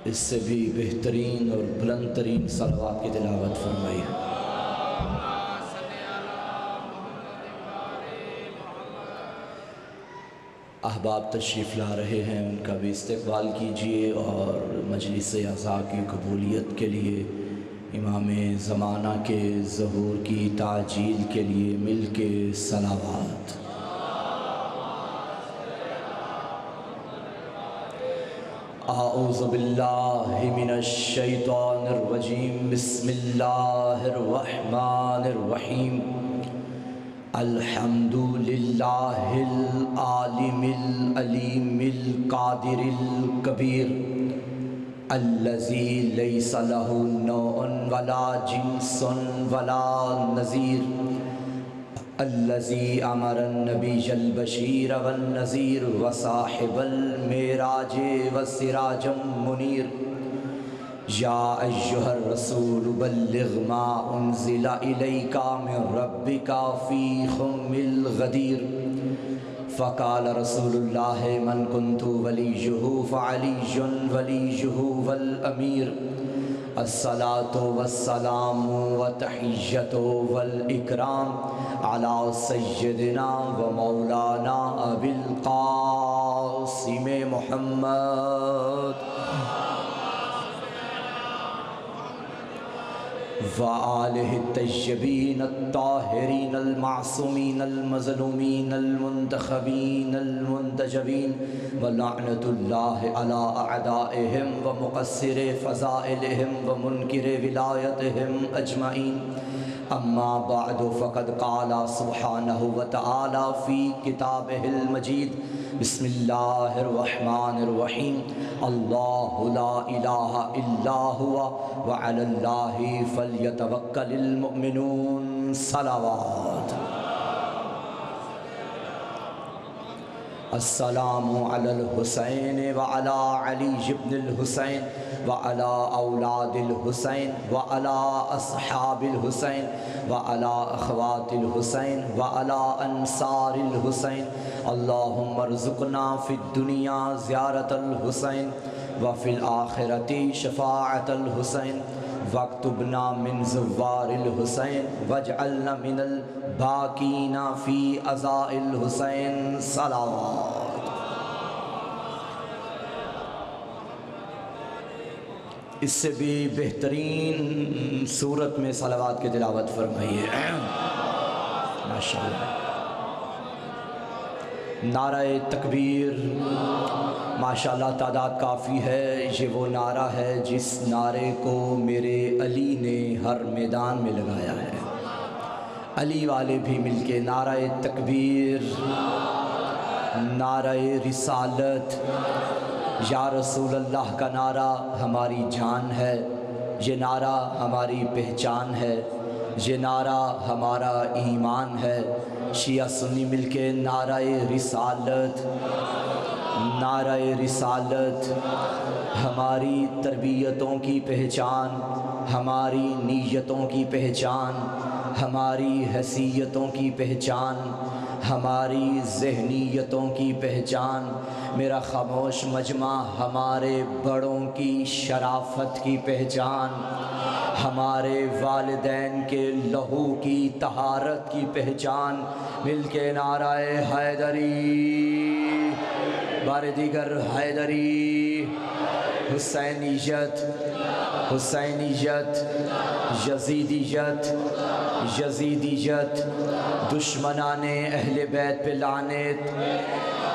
اس سے بھی بہترین اور بلند ترین صلوات کی تلاوت فرمائی۔ احباب تشریف لا رہے ہیں، ان کا بھی استقبال کیجیے، اور مجلس اعزاء کی قبولیت کے لیے امام زمانہ کے ظہور کی تعجیل کے لیے مل کے صلوات۔ اعوذ باللہ من الشیطان الرجیم، بسم اللہ الرحمن الرحیم۔ الحمد للہ العالم العلیم القادر الکبیر، الذی لیس لہ نوع ولا جنس ولا نظیر، الذی امر النبی البشیر والنذیر وصاحب المعراج وسراجا منیر، یا ایہا الرسول بلغ ما انزل الیک من ربک فی خم الغدیر، فقال رسول اللہ من کنت ولیہ فعلی ولیہ والامیر، الصلاة والسلام والتحیۃ والاکرام علی سیدنا و مولانا ابی القاسم محمد وآلہ الطیبین الطاہرین المعصومین المظلومین المنتخبین المنتجبین، ولعنۃ اللہ علی اعدائہم ومقصر فضائلہم ومنکر ولایتہم اجمعین۔ اما بعد فقد قال سبحانہ وتعالی فی کتابہ المجید، بسم اللہ الرحمن الرحیم، اللہ لا الہ الا هو وعلی اللہ فلیتوکل المؤمنون۔ صلوات۔ السلام علی الحسین وعلی علی بن الحسین وعلی اولاد الحسین وعلی اصحاب الحسین وعلی اخوات الحسین وعلی انصار الحسین، اللہم ارزقنا فی الدنیا زیارت الحسین وفی الآخرۃ شفاعت الحسین، واکتبنا من زوار الحسین واجعلنا من الباقین فی عزاء الحسین۔ صلوات۔ اس سے بھی بہترین صورت میں صلوات کی تلاوت فرمائیے۔ ماشاءاللہ۔ نعرہ تکبیر، ماشاءاللہ تعداد کافی ہے۔ یہ وہ نعرہ ہے جس نعرے کو میرے علی نے ہر میدان میں لگایا ہے۔ علی والے بھی مل کے نعرہ تکبیر، نعرہ رسالت، یا رسول اللہ کا نعرہ ہماری جان ہے، یہ نعرہ ہماری پہچان ہے، یہ نعرہ ہمارا ایمان ہے۔ شیعہ سنی مل کے نعرہ رسالت، نعرہ رسالت ہماری تربیتوں کی پہچان، ہماری نیتوں کی پہچان، ہماری حیثیتوں کی پہچان، ہماری ذہنیتوں کی پہچان۔ میرا خاموش مجمع ہمارے بڑوں کی شرافت کی پہچان، ہمارے والدین کے لہو کی طہارت کی پہچان۔ مل کے نعرہ حیدری، بار دیگر حیدری، حسینیت، حسینیت، یزیدیت، یزیدیت، دشمنان اہل بیت پہ لعنت،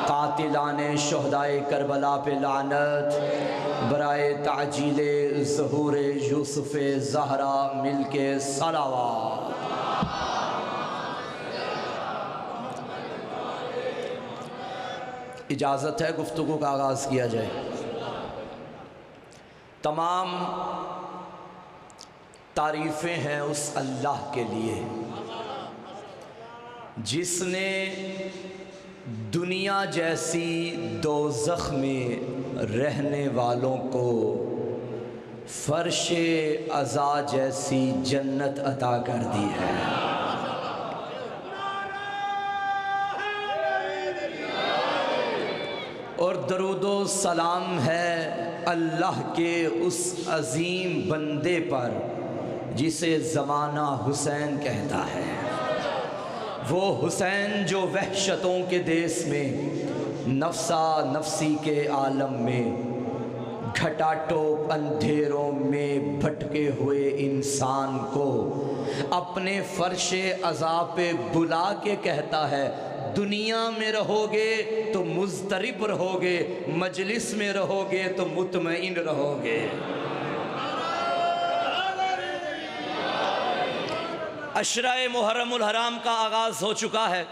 قاتلان شہدائے کربلا پہ لعنت، برائے تعجیل ظہور یوسف زہرا مل کے صلوات۔ اجازت ہے گفتگو کا آغاز کیا جائے۔ تمام تعریفیں ہیں اس اللہ کے لیے جس نے دنیا جیسی دوزخ میں رہنے والوں کو فرش عزا جیسی جنت عطا کر دی ہے۔ اور درود و سلام ہے اللہ کے اس عظیم بندے پر جسے زمانہ حسین کہتا ہے، وہ حسین جو وحشتوں کے دیس میں نفسا نفسی کے عالم میں گھٹاٹوپ اندھیروں میں بھٹکے ہوئے انسان کو اپنے فرش عذاب پہ بلا کے کہتا ہے دنیا میں رہو گے تو مضطرب رہو گے، مجلس میں رہو گے تو مطمئن رہو گے۔ عشرہ محرم الحرام کا آغاز ہو چکا ہے،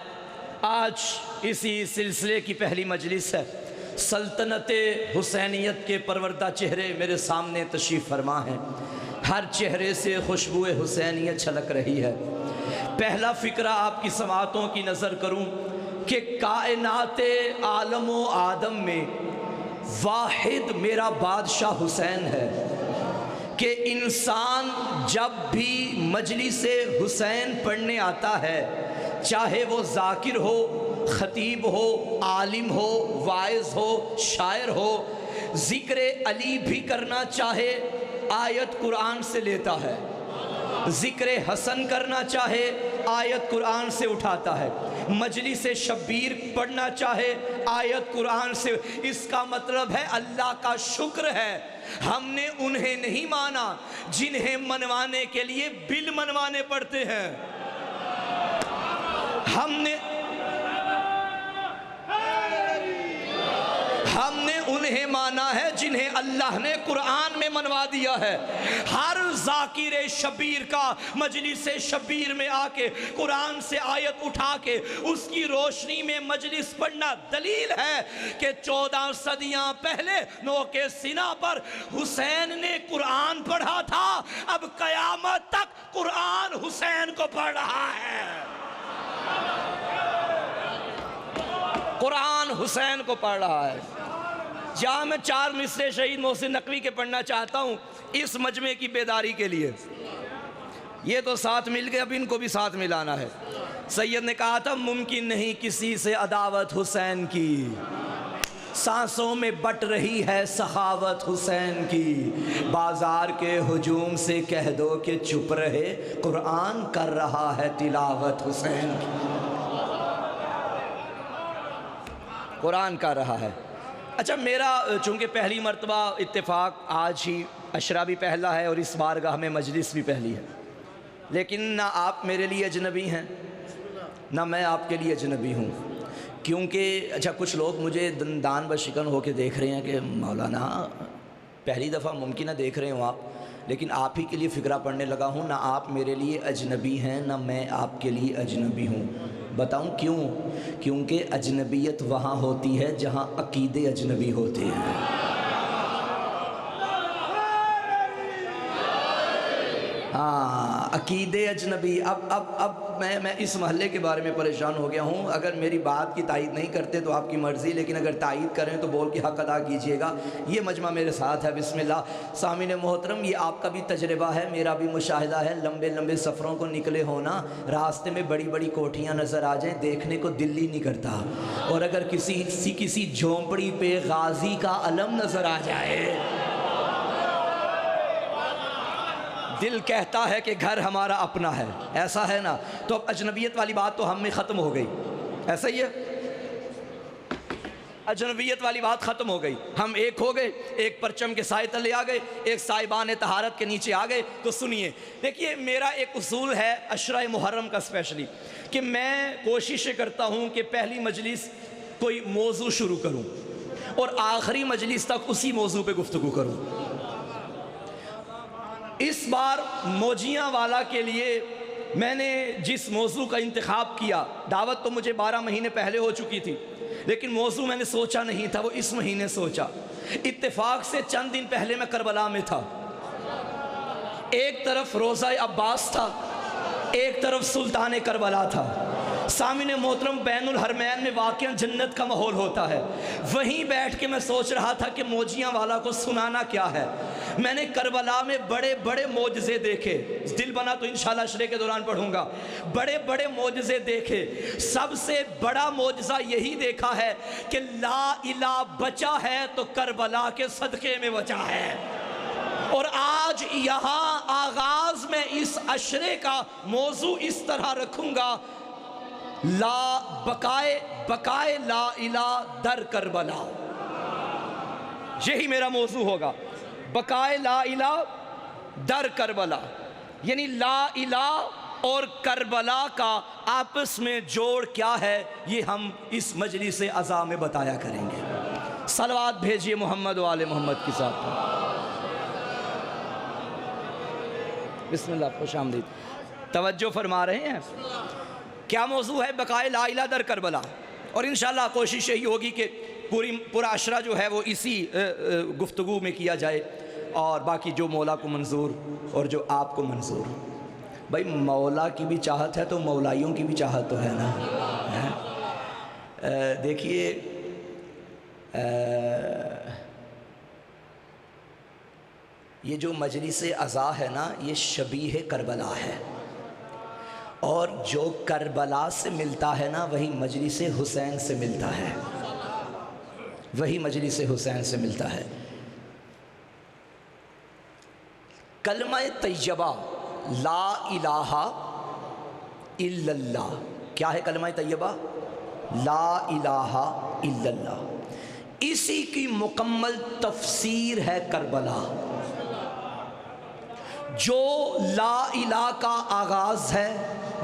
آج اسی سلسلے کی پہلی مجلس ہے۔ سلطنت حسینیت کے پروردہ چہرے میرے سامنے تشریف فرما ہیں، ہر چہرے سے خوشبو حسینیت چھلک رہی ہے۔ پہلا فقرہ آپ کی سماعتوں کی نظر کروں کہ کائنات عالم و آدم میں واحد میرا بادشاہ حسین ہے کہ انسان جب بھی مجلس حسین پڑھنے آتا ہے، چاہے وہ ذاکر ہو، خطیب ہو، عالم ہو، واعظ ہو، شاعر ہو، ذکر علی بھی کرنا چاہے آیت قرآن سے لیتا ہے، ذکر حسن کرنا چاہے آیت قرآن سے اٹھاتا ہے، مجلس شبیر پڑھنا چاہے آیت قرآن سے۔ اس کا مطلب ہے اللہ کا شکر ہے ہم نے انہیں نہیں مانا جنہیں منوانے کے لیے بل منوانے پڑتے ہیں، ہم نے انہیں مانا ہے جنہیں اللہ نے قرآن میں منوا دیا ہے۔ ہر ذاکر شبیر کا مجلس شبیر میں آ کے قرآن سے آیت اٹھا کے اس کی روشنی میں مجلس پڑھنا دلیل ہے کہ 14 صدیاں پہلے نو کے سینہ پر حسین نے قرآن پڑھا تھا، اب قیامت تک قرآن حسین کو پڑھ رہا ہے، قرآن حسین کو پڑھ رہا ہے۔ جہاں میں 4 مصرے شہید محسن نقوی کے پڑھنا چاہتا ہوں اس مجمع کی بیداری کے لیے، یہ تو ساتھ مل گئے، اب ان کو بھی ساتھ ملانا ہے۔ سید نے کہا تھا ممکن نہیں کسی سے عداوت حسین کی، سانسوں میں بٹ رہی ہے سخاوت حسین کی، بازار کے ہجوم سے کہہ دو کہ چپ رہے، قرآن کر رہا ہے تلاوت حسین کی، قرآن کر رہا ہے۔ اچھا، میرا چونکہ پہلی مرتبہ اتفاق آج ہی عشرہ بھی پہلا ہے اور اس بارگاہ میں مجلس بھی پہلی ہے، لیکن نہ آپ میرے لیے اجنبی ہیں نہ میں آپ کے لیے اجنبی ہوں، کیونکہ اچھا کچھ لوگ مجھے دندان بشکن ہو کے دیکھ رہے ہیں کہ مولانا پہلی دفعہ ممکنہ دیکھ رہے ہوں آپ، لیکن آپ ہی کے لیے فقرہ پڑھنے لگا ہوں، نہ آپ میرے لیے اجنبی ہیں نہ میں آپ کے لیے اجنبی ہوں۔ بتاؤں کیوں؟ کیونکہ اجنبیت وہاں ہوتی ہے جہاں عقیدے اجنبی ہوتے ہیں۔ ہاں، عقیدے اجنبی۔ اب میں اس محلے کے بارے میں پریشان ہو گیا ہوں، اگر میری بات کی تائید نہیں کرتے تو آپ کی مرضی، لیکن اگر تائید کریں تو بول کے حق ادا کیجئے گا۔ یہ مجمع میرے ساتھ ہے، بسم اللہ۔ سامعین محترم، یہ آپ کا بھی تجربہ ہے، میرا بھی مشاہدہ ہے، لمبے لمبے سفروں کو نکلے ہونا، راستے میں بڑی بڑی کوٹھیاں نظر آ جائیں، دیکھنے کو دل ہی نہیں کرتا، اور اگر کسی جھونپڑی پہ غازی کا علم نظر آ جائے دل کہتا ہے کہ گھر ہمارا اپنا ہے، ایسا ہے نا؟ تو اب اجنبیت والی بات تو ہم میں ختم ہو گئی، ایسا ہی ہے، اجنبیت والی بات ختم ہو گئی، ہم ایک ہو گئے، ایک پرچم کے سائے تلے آ گئے، ایک سائبان طہارت کے نیچے آ گئے۔ تو سنیے، دیکھیے میرا ایک اصول ہے عشرہ محرم کا اسپیشلی، کہ میں کوشش کرتا ہوں کہ پہلی مجلس کوئی موضوع شروع کروں اور آخری مجلس تک اسی موضوع پہ گفتگو کروں۔ اس بار موجیاں والا کے لیے میں نے جس موضوع کا انتخاب کیا، دعوت تو مجھے 12 مہینے پہلے ہو چکی تھی، لیکن موضوع میں نے سوچا نہیں تھا، وہ اس مہینے سوچا۔ اتفاق سے چند دن پہلے میں کربلا میں تھا، ایک طرف روضہ عباس تھا، ایک طرف سلطان کربلا تھا، سامنے محترم بین الحرمین میں واقعاً جنت کا ماحول ہوتا ہے. وہیں بیٹھ کے میں سوچ رہا تھا کہ موجیاں والا کو سنانا کیا ہے. میں نے کربلا میں بڑے بڑے معجزے دیکھے, دل بنا تو انشاءاللہ عشرے کے دوران پڑھوں گا. بڑے بڑے معجزے دیکھے, سب سے بڑا معجزہ یہی دیکھا ہے کہ لا الہ بچا ہے تو کربلا کے صدقے میں بچا ہے. اور آج یہاں آغاز میں اس عشرے کا موضوع اس طرح رکھوں گا, بقائے لا الہ در کربلا. یہی میرا موضوع ہوگا, بقائے لا الہ در کربلا. یعنی لا الہ اور کربلا کا آپس میں جوڑ کیا ہے, یہ ہم اس مجلس عزا میں بتایا کریں گے. صلوات بھیجئے محمد و آل محمد کے ساتھ. بسم اللہ, خوش آمدید. توجہ فرما رہے ہیں. کیا موضوع ہے؟ بقائے لا الہ در کربلا. اور انشاءاللہ کوشش یہی ہوگی کہ پورا عشرہ جو ہے وہ اسی گفتگو میں کیا جائے, اور باقی جو مولا کو منظور اور جو آپ کو منظور. بھائی مولا کی بھی چاہت ہے تو مولائیوں کی بھی چاہت تو ہے نا. دیکھیے یہ جو مجلس عزا ہے نا, یہ شبیہ کربلا ہے, اور جو کربلا سے ملتا ہے نا وہی مجلس حسین سے ملتا ہے, وہی مجلس حسین سے ملتا ہے. کلمہ طیبہ لا الہ الا اللہ, کیا ہے کلمہ طیبہ؟ لا الہ الا اللہ. اسی کی مکمل تفسیر ہے کربلا. جو لا الہ کا آغاز ہے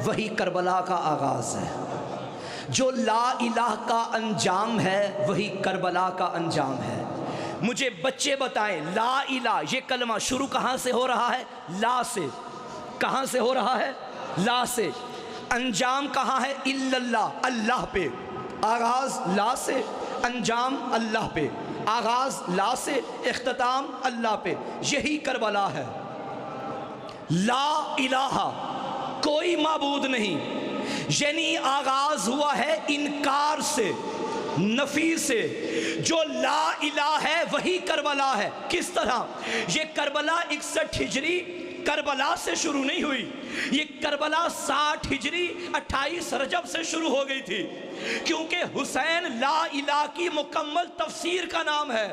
وہی کربلا کا آغاز ہے, جو لا الہ کا انجام ہے وہی کربلا کا انجام ہے. مجھے بچے بتائیں, لا الہ یہ کلمہ شروع کہاں سے ہو رہا ہے؟ لا سے. کہاں سے ہو رہا ہے؟ لا سے. انجام کہاں ہے؟ الا اللہ, اللہ پہ. آغاز لا سے, انجام اللہ پہ. آغاز لا سے, اختتام اللہ پہ. یہی کربلا ہے. لا الہ, کوئی معبود نہیں, یعنی آغاز ہوا ہے انکار سے, نفی سے. جو لا الہ ہے وہی کربلا ہے. کس طرح؟ یہ کربلا 61 ہجری کربلا سے شروع نہیں ہوئی, یہ کربلا 60 ہجری 28 رجب سے شروع ہو گئی تھی, کیونکہ حسین لا الہ کی مکمل تفسیر کا نام ہے.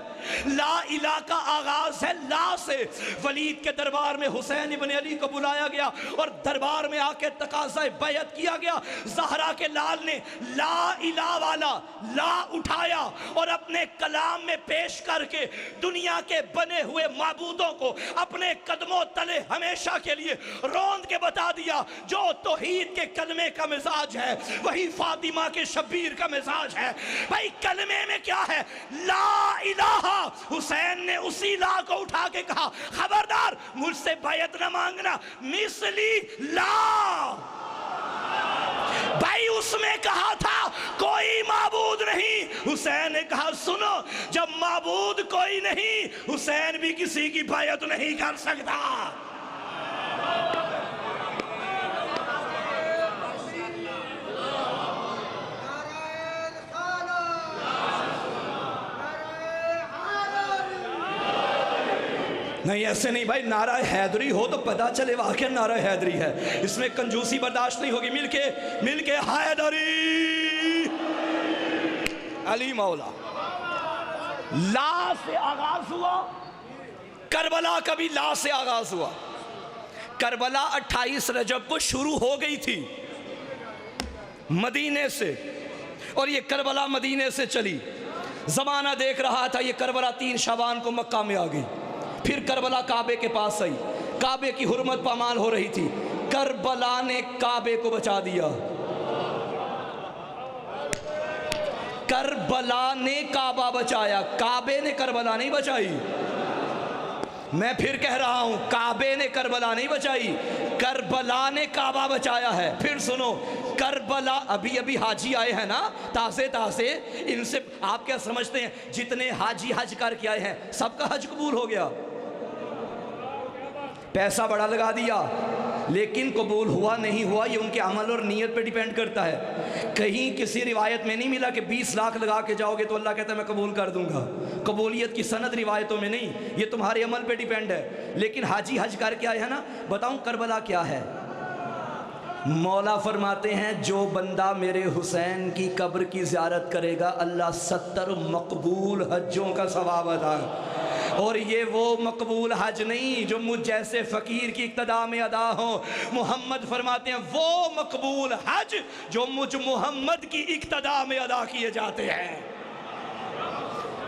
لا الہ کا آغاز ہے لا سے. ولید کے دربار میں حسین ابن علی کو بلایا گیا اور دربار میں آ کے تقاضۂ بیعت کیا گیا. زہرا کے لال نے لا الہ والا لا اٹھایا اور اپنے کلام میں پیش کر کے دنیا کے بنے ہوئے معبودوں کو اپنے قدموں تلے ہمیشہ کے لیے روند کے بتا دیا. جو توحید کے کلمے کا مزاج ہے وہی فاطمہ کے شبیر کا مزاج ہے. بھائی کلمے میں کیا ہے؟ لا الہ. حسین نے اسی لا کو اٹھا کے کہا, خبردار مجھ سے بیعت نہ مانگنا, مثلی لا. بھائی اس میں کہا تھا کوئی معبود نہیں. حسین نے کہا سنو, جب معبود کوئی نہیں حسین بھی کسی کی بیعت نہیں کر سکتا. نہیں ایسے نہیں بھائی, نعرہ حیدری ہو تو پتہ چلے واقعا نعرہ حیدری ہے, اس میں کنجوسی برداشت نہیں ہوگی. مل کے حیدری علی مولا. لا سے آغاز ہوا, کربلا کا بھی لا سے آغاز ہوا. کربلا 28 رجب کو شروع ہو گئی تھی مدینے سے, اور یہ کربلا مدینے سے چلی. زمانہ دیکھ رہا تھا, یہ کربلا 3 شعبان کو مکہ میں آ گئی. پھر کربلا کعبے کے پاس آئی, کعبے کی حرمت پامال ہو رہی تھی. کربلا نے کعبے کو بچا دیا. کربلا نے کعبہ بچایا, کعبے نے کربلا نہیں بچائی. میں پھر کہہ رہا ہوں, کعبے نے کربلا نہیں بچائی, کربلا نے کعبہ بچایا ہے. پھر سنو, کربلا ابھی حاجی آئے ہیں نا تازے, ان سے آپ کیا سمجھتے ہیں جتنے حاجی حج کر کے آئے ہیں سب کا حج قبول ہو گیا؟ پیسہ بڑا لگا دیا, لیکن قبول ہوا نہیں ہوا یہ ان کے عمل اور نیت پہ ڈیپینڈ کرتا ہے۔ کہیں کسی روایت میں نہیں ملا کہ 20 لاکھ لگا کے جاؤ گے تو اللہ کہتا ہے میں قبول کر دوں گا۔ قبولیت کی سند روایتوں میں نہیں، یہ تمہارے عمل پہ ڈیپینڈ ہے۔ لیکن حاجی حج کر کے آئے ہیں نا، بتاؤں کربلا کیا ہے؟ مولا فرماتے ہیں جو بندہ میرے حسین کی قبر کی زیارت کرے گا اللہ 70 مقبول حجوں کا ثواب ادا۔ اور یہ وہ مقبول حج نہیں جو مجھ جیسے فقیر کی اقتداء میں ادا ہوں، محمد فرماتے ہیں وہ مقبول حج جو مجھ محمد کی اقتداء میں ادا کیے جاتے ہیں۔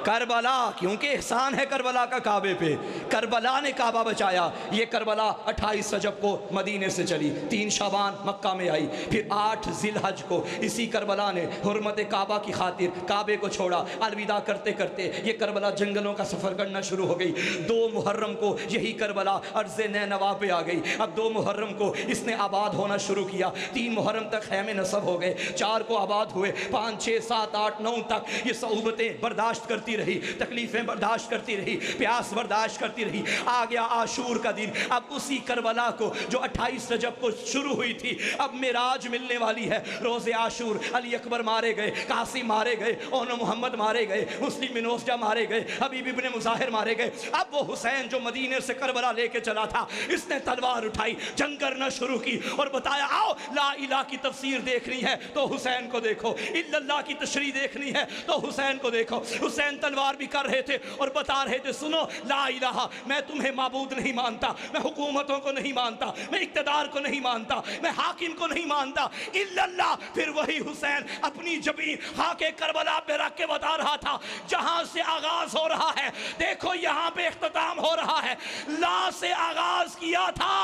کربلا، کیونکہ احسان ہے کربلا کا کعبے پہ، کربلا نے کعبہ بچایا۔ یہ کربلا 28 رجب کو مدینے سے چلی، 3 شعبان مکہ میں آئی، پھر 8 ذی الحج کو اسی کربلا نے حرمت کعبہ کی خاطر کعبے کو چھوڑا۔ الوداع کرتے کرتے یہ کربلا جنگلوں کا سفر کرنا شروع ہو گئی۔ 2 محرم کو یہی کربلا عرض نینوا پہ آ گئی۔ اب 2 محرم کو اس نے آباد ہونا شروع کیا، 3 محرم تک خیمے نصب ہو گئے، 4 کو آباد ہوئے، 5 6 7 8 9 تک یہ صعوبتیں برداشت کرتی رہی، تکلیفیں برداشت کرتی رہی، پیاس برداشت کرتی رہی۔ آ گیا عاشور کا دن، اب اسی کربلا کو جو 28 رجب کو شروع ہوئی تھی اب معراج ملنے والی ہے۔ روز عاشور علی اکبر مارے گئے، قاسم مارے گئے، اون محمد مارے گئے، مسلم بن اوسجہ مارے گئے، حبیب ابن مظاہر مارے گئے۔ اب وہ حسین جو مدینے سے کربلا لے کے چلا تھا، اس نے تلوار اٹھائی، جنگ کرنا شروع کی اور بتایا آؤ لا الہ کی تفسیر دیکھنی ہے تو حسین کو دیکھو، الا اللہ کی تشریح دیکھنی ہے تو حسین کو دیکھو۔ حسین تلوار بھی کر رہے تھے اور بتا رہے تھے سنو لا الہ، میں تمہیں معبود نہیں مانتا، میں حکومتوں کو نہیں مانتا، میں اقتدار کو نہیں مانتا، میں حاکم کو نہیں مانتا، الا اللہ۔ پھر وہی حسین اپنی جبین خاک کربلا پہ رکھ کے بتا رہا تھا جہاں سے آغاز ہو رہا ہے دیکھو یہاں پہ اختتام ہو رہا ہے، لا سے آغاز کیا تھا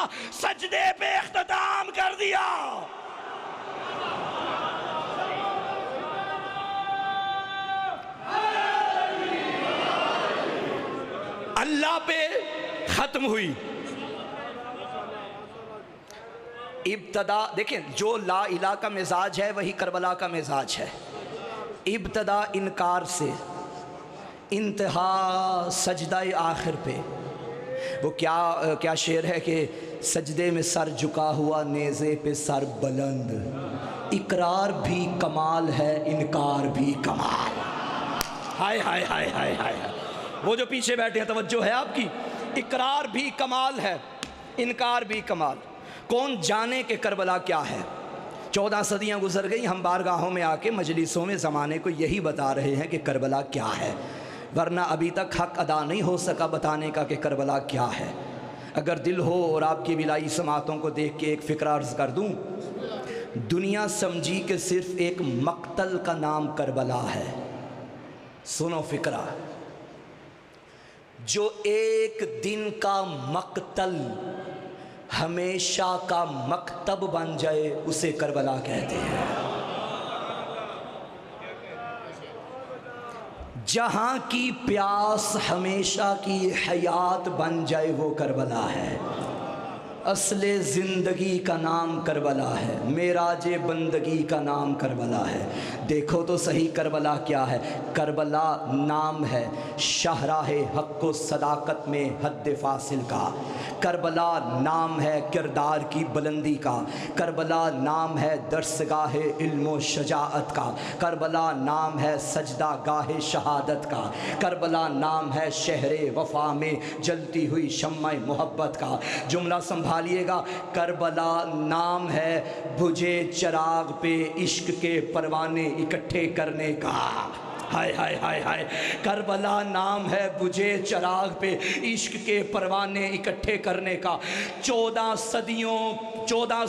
سجدے پہ اختتام کر دیا۔ اللہ پہ ختم ہوئی ابتدا۔ دیکھیں جو لا الہ کا مزاج ہے وہی کربلا کا مزاج ہے، ابتدا انکار سے، انتہا سجدہ آخر پہ۔ وہ کیا شعر ہے کہ سجدے میں سر جھکا ہوا نیزے پہ سر بلند، اقرار بھی کمال ہے انکار بھی کمال۔ ہائے ہائے ہائے ہائے ہائے، وہ جو پیچھے بیٹھے ہیں توجہ ہے آپ کی، اقرار بھی کمال ہے انکار بھی کمال۔ کون جانے کہ کربلا کیا ہے؟ 14 صدیاں گزر گئی، ہم بارگاہوں میں آ کے مجلسوں میں زمانے کو یہی بتا رہے ہیں کہ کربلا کیا ہے، ورنہ ابھی تک حق ادا نہیں ہو سکا بتانے کا کہ کربلا کیا ہے۔ اگر دل ہو اور آپ کی بلائی سماعتوں کو دیکھ کے ایک فکرہ عرض کر دوں، دنیا سمجھی کہ صرف ایک مقتل کا نام کربلا ہے۔ سنو فکرہ، جو ایک دن کا مقتل ہمیشہ کا مکتب بن جائے اسے کربلا کہتے ہیں۔ جہاں کی پیاس ہمیشہ کی حیات بن جائے وہ کربلا ہے۔ اصل زندگی کا نام کربلا ہے، معراج بندگی کا نام کربلا ہے۔ دیکھو تو صحیح کربلا کیا ہے؟ کربلا نام ہے شاہراہ حق و صداقت میں حد فاصل کا، کربلا نام ہے کردار کی بلندی کا، کربلا نام ہے درسگاہ علم و شجاعت کا، کربلا نام ہے سجدہ گاہ شہادت کا، کربلا نام ہے شہر وفا میں جلتی ہوئی شمع محبت کا۔ جملہ سنبھالیے گا، کربلا نام ہے بجھے چراغ پہ عشق کے پروانے اکٹھے کرنے کا۔ ہائے ہائے ہائے ہائے، کربلا نام ہے بجھے چراغ پہ عشق کے پروانے اکٹھے کرنے کا۔ 14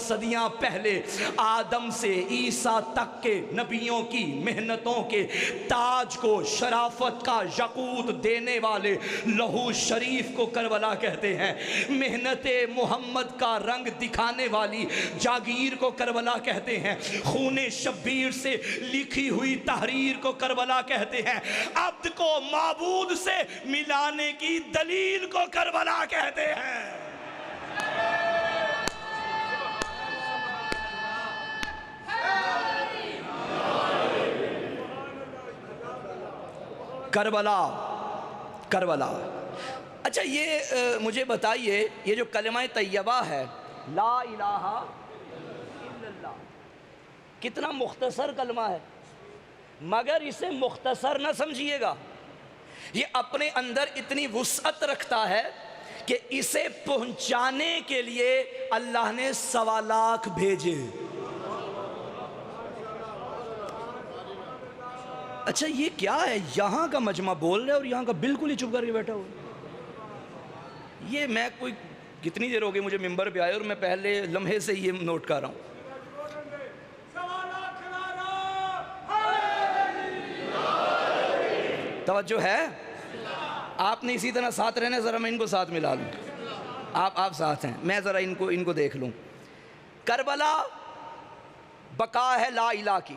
صدیاں پہلے آدم سے عیسیٰ تک کے نبیوں کی محنتوں کے تاج کو، شرافت کا یاقوت دینے والے لہو شریف کو کربلا کہتے ہیں۔ محنت محمد کا رنگ دکھانے والی جاگیر کو کربلا کہتے ہیں۔ خون شبیر سے لکھی ہوئی تحریر کو کربلا کہتے ہیں۔ عبد کو معبود سے ملانے کی دلیل کو کربلا کہتے ہیں۔ کربلا۔ اچھا یہ مجھے بتائیے، یہ جو کلمہ طیبہ ہے لا الہ الا اللہ. کتنا مختصر کلمہ ہے، مگر اسے مختصر نہ سمجھیے گا، یہ اپنے اندر اتنی وسعت رکھتا ہے کہ اسے پہنچانے کے لیے اللہ نے 1.25 لاکھ بھیجے. اچھا یہ کیا ہے، یہاں کا مجمع بول رہے اور یہاں کا بالکل ہی چپ کر کے بیٹھا ہوا. یہ میں کوئی کتنی دیر ہو گئی مجھے ممبر پہ آئے اور میں پہلے لمحے سے یہ نوٹ کر رہا ہوں. توجہ ہے؟ آپ نے اسی طرح ساتھ رہنا، ذرا میں ان کو ساتھ ملا لوں. آپ ساتھ ہیں، میں ذرا ان کو دیکھ لوں. کربلا بقا ہے لا الہ کی.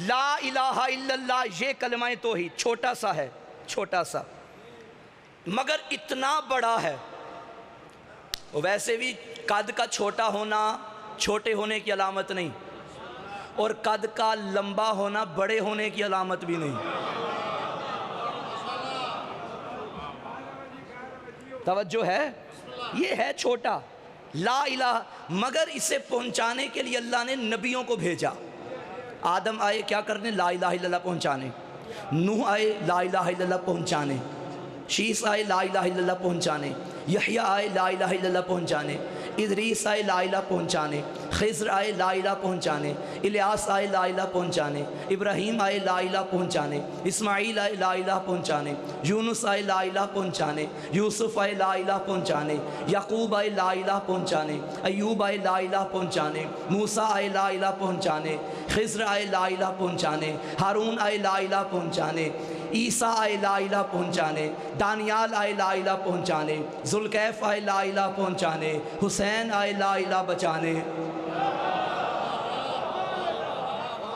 لا الہ الا اللہ یہ کلمہ توحید چھوٹا سا ہے، چھوٹا سا، مگر اتنا بڑا ہے. ویسے بھی قد کا چھوٹا ہونا چھوٹے ہونے کی علامت نہیں، اور قد کا لمبا ہونا بڑے ہونے کی علامت بھی نہیں. توجہ ہے؟ یہ ہے چھوٹا لا الہ، مگر اسے پہنچانے کے لیے اللہ نے نبیوں کو بھیجا. آدم آئے کیا کرنے؟ لا الہ الا اللہ پہنچانے. نوح آئے لا الہ الا اللہ پہنچانے. شیس آئے لا الہ الا اللہ پہنچانے. یحییٰ آئے لا الہ الا اللہ پہنچانے. ادریس آئے لا الہ پہنچانے. خضر آئے لا الہ پہنچانے. الیاس آئے لا الہ پہنچانے. ابراہیم آئے لا الہ پہنچانے. اسماعیل آئے لا الہ پہنچانے. یونس آئے لا الہ پہنچانے. یوسف آئے لا الہ پہنچانے. یعقوب آئے لا الہ پہنچانے. ایوب آئے لا الہ پہنچانے. موسیٰ آئے لا الہ پہنچانے. خضر آئے لا الہ پہنچانے. ہارون آئے لا الہ پہنچانے. عیسیٰ آئے لا الہ پہنچانے. دانیال آئے لا الہ پہنچانے. ذوالکیف آئے لا الہ پہنچانے. حسین آئے لا الہ بچانے.